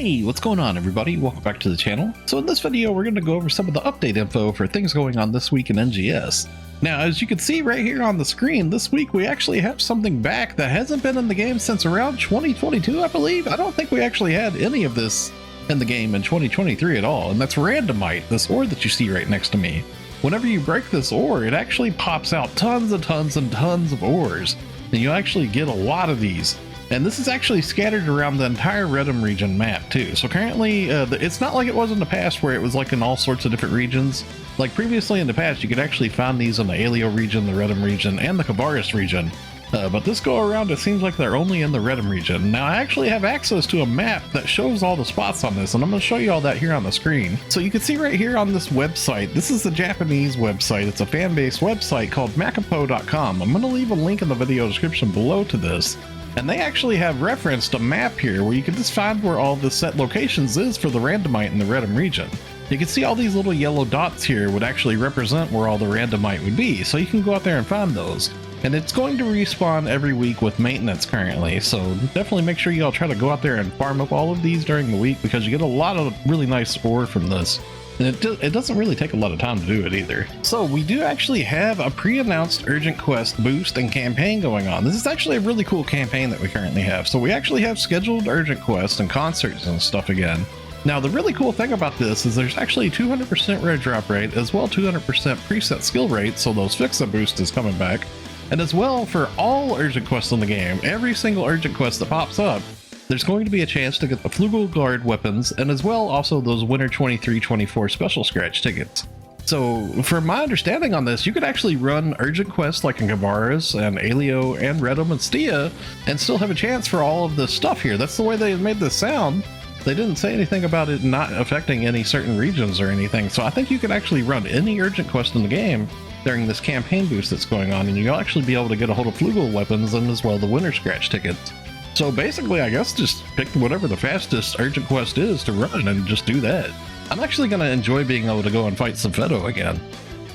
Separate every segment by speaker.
Speaker 1: Hey, what's going on everybody? Welcome back to the channel. So in this video, we're going to go over some of the update info for things going on this week in NGS. Now, as you can see right here on the screen, this week we actually have something back that hasn't been in the game since around 2022, I believe. I don't think we actually had any of this in the game in 2023 at all, and that's Randomite, this ore that you see right next to me. Whenever you break this ore, it actually pops out tons and tons and tons of ores, and you actually get a lot of these. And this is actually scattered around the entire Redum region map too. So currently, it's not like it was in the past where it was like in all sorts of different regions. Like previously in the past, you could actually find these in the Aelio region, the Redum region, and the Kavaris region. But this go around, it seems like they're only in the Redum region. Now I actually have access to a map that shows all the spots on this, and I'm going to show you all that here on the screen. So you can see right here on this website, this is the Japanese website. It's a fan-based website called makapo.com. I'm going to leave a link in the video description below to this. And they actually have referenced a map here where you can just find where all the set locations is for the Randomite in the Redum region. You can see all these little yellow dots here would actually represent where all the Randomite would be, so you can go out there and find those. And it's going to respawn every week with maintenance currently, so definitely make sure you all try to go out there and farm up all of these during the week because you get a lot of really nice ore from this. And it doesn't really take a lot of time to do it either. So we do actually have a pre-announced urgent quest boost and campaign going on. This is actually a really cool campaign that we currently have. So we actually have scheduled urgent quests and concerts and stuff again. Now the really cool thing about this is there's actually 200% red drop rate as well 200% preset skill rate, so those Fixa boost is coming back. And as well for all urgent quests in the game, every single urgent quest that pops up, there's going to be a chance to get the Flugel Guard weapons and as well also those Winter 23-24 special scratch tickets. So from my understanding on this, you could actually run urgent quests like in Kavaris and Aelio and Redum and Stia and still have a chance for all of this stuff here. That's the way they made this sound. They didn't say anything about it not affecting any certain regions or anything. So I think you could actually run any urgent quest in the game during this campaign boost that's going on, and you'll actually be able to get a hold of Flugel weapons and as well the Winter Scratch tickets. So basically, I guess just pick whatever the fastest urgent quest is to run and just do that. I'm actually going to enjoy being able to go and fight Safeto again.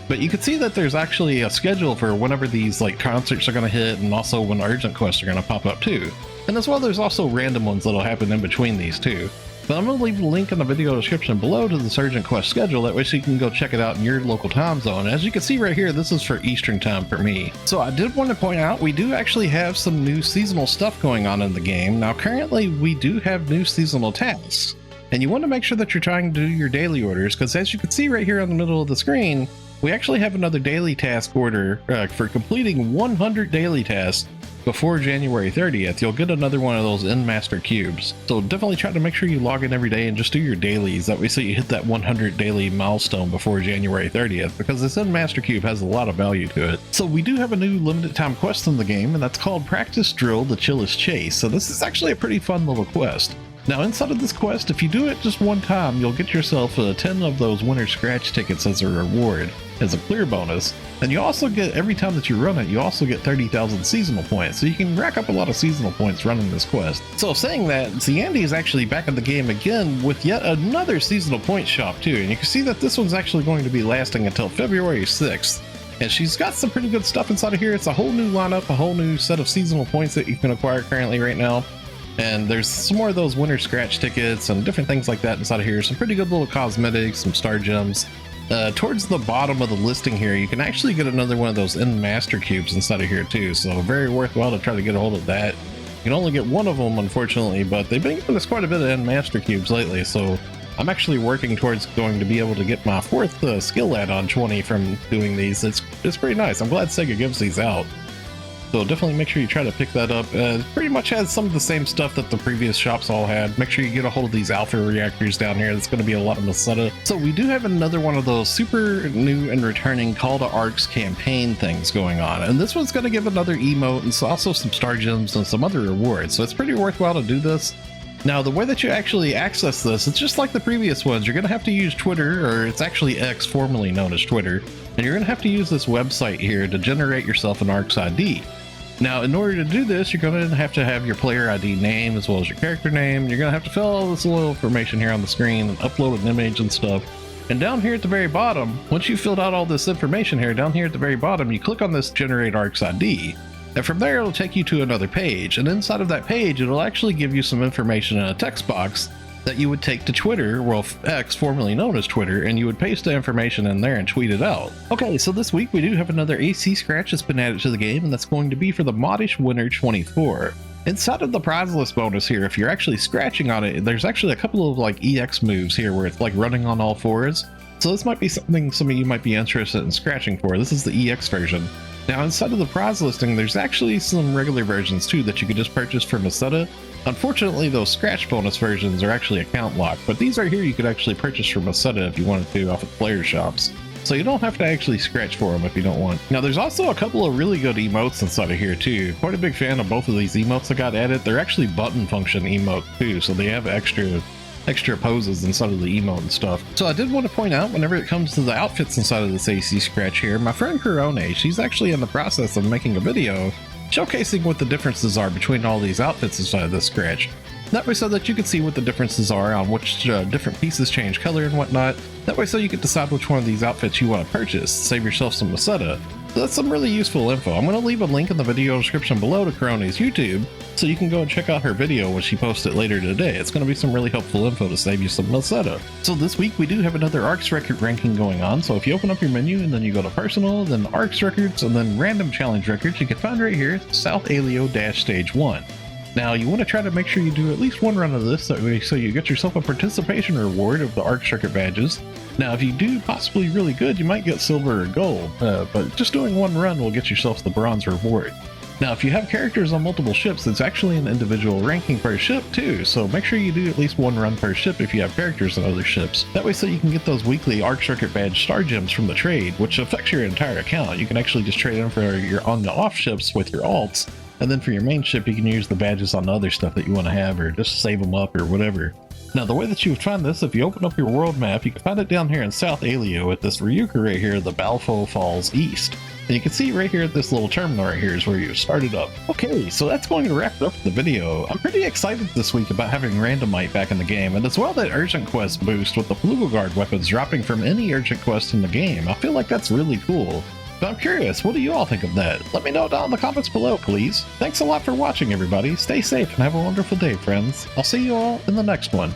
Speaker 1: But you can see that there's actually a schedule for whenever these like concerts are going to hit and also when urgent quests are going to pop up too. And as well, there's also random ones that'll happen in between these too. But I'm going to leave a link in the video description below to this urgent quest schedule, that way so you can go check it out in your local time zone. As you can see right here, this is for Eastern time for me. So I did want to point out, we do actually have some new seasonal stuff going on in the game. Now currently we do have new seasonal tasks, and you want to make sure that you're trying to do your daily orders, because as you can see right here in the middle of the screen, we actually have another daily task order for completing 100 daily tasks. Before January 30th, you'll get another one of those Master cubes. So definitely try to make sure you log in every day and just do your dailies. That way so you hit that 100 daily milestone before January 30th, because this Master cube has a lot of value to it. So we do have a new limited time quest in the game, and that's called Practice Drill the Chillest Chase. So this is actually a pretty fun little quest. Now inside of this quest, if you do it just one time, you'll get yourself 10 of those Winter Scratch tickets as a reward, as a clear bonus. And you also get, every time that you run it, you also get 30,000 seasonal points. So you can rack up a lot of seasonal points running this quest. So saying that, Andy is actually back in the game again with yet another seasonal point shop too. And you can see that this one's actually going to be lasting until February 6th. And she's got some pretty good stuff inside of here. It's a whole new lineup, a whole new set of seasonal points that you can acquire currently right now. And there's some more of those Winter Scratch tickets and different things like that inside of here. Some pretty good little cosmetics, some star gems. Towards the bottom of the listing here, you can actually get another one of those Master cubes inside of here too. So very worthwhile to try to get a hold of that. You can only get one of them, unfortunately, but they've been giving us quite a bit of Master cubes lately. So I'm actually working towards going to be able to get my 4th skill add-on 20 from doing these. It's pretty nice. I'm glad Sega gives these out. So definitely make sure you try to pick that up. It pretty much has some of the same stuff that the previous shops all had. Make sure you get a hold of these alpha reactors down here. That's going to be a lot of Masetta. So we do have another one of those super new and returning Call to Arks campaign things going on. And this one's going to give another emote and also some star gems and some other rewards. So it's pretty worthwhile to do this. Now the way that you actually access this, it's just like the previous ones. You're going to have to use Twitter, or it's actually X, formerly known as Twitter. And you're going to have to use this website here to generate yourself an Arks ID. Now, in order to do this, you're going to have your player ID name as well as your character name. You're going to have to fill all this little information here on the screen and upload an image and stuff. And down here at the very bottom, once you've filled out all this information here, down here at the very bottom, you click on this Generate Arks ID. And from there, it'll take you to another page. And inside of that page, it'll actually give you some information in a text box that you would take to Twitter, well, X, formerly known as Twitter, and you would paste the information in there and tweet it out. Okay, so this week we do have another AC scratch that's been added to the game, and that's going to be for the Modish Winner 24. Inside of the prize list bonus here, if you're actually scratching on it, there's actually a couple of like EX moves here where it's like running on all fours. So this might be something some of you might be interested in scratching for. This is the EX version. Now inside of the prize listing, there's actually some regular versions too that you could just purchase from Maseta. Unfortunately, those scratch bonus versions are actually account locked, but these right here you could actually purchase from Maseta if you wanted to off of player shops. So you don't have to actually scratch for them if you don't want. Now there's also a couple of really good emotes inside of here too. Quite a big fan of both of these emotes that got added. They're actually button function emote too, so they have extra poses inside of the emote and stuff. So I did want to point out, whenever it comes to the outfits inside of this AC scratch here, my friend Kurone, she's actually in the process of making a video showcasing what the differences are between all these outfits inside of this scratch. That way so that you can see what the differences are on which different pieces change color and whatnot. That way so you can decide which one of these outfits you want to purchase, save yourself some Maseta. So that's some really useful info. I'm going to leave a link in the video description below to Kurone's YouTube, so you can go and check out her video when she posts it later today. It's going to be some really helpful info to save you some Maseta. So this week we do have another Arks record ranking going on, so if you open up your menu and then you go to personal, then Arks records, and then random challenge records, you can find right here South Aelio Stage 1. Now you want to try to make sure you do at least one run of this, that way so you get yourself a participation reward of the Arks record badges. Now if you do possibly really good, you might get silver or gold, but just doing one run will get yourself the bronze reward. Now if you have characters on multiple ships, it's actually an individual ranking per ship too, so make sure you do at least one run per ship if you have characters on other ships. That way so you can get those weekly Arks record badge star gems from the trade, which affects your entire account. You can actually just trade them for your on the off ships with your alts, and then for your main ship you can use the badges on the other stuff that you want to have, or just save them up or whatever. Now the way that you would find this, if you open up your world map, you can find it down here in South Aelio at this Ryuka right here, the Balfo Falls East. And you can see right here at this little terminal right here is where you started up. Okay, so that's going to wrap it up for the video. I'm pretty excited this week about having Randomite back in the game, and as well that Urgent Quest boost with the Flugel Guard weapons dropping from any Urgent Quest in the game. I feel like that's really cool. But I'm curious, what do you all think of that? Let me know down in the comments below, please. Thanks a lot for watching, everybody. Stay safe and have a wonderful day, friends. I'll see you all in the next one.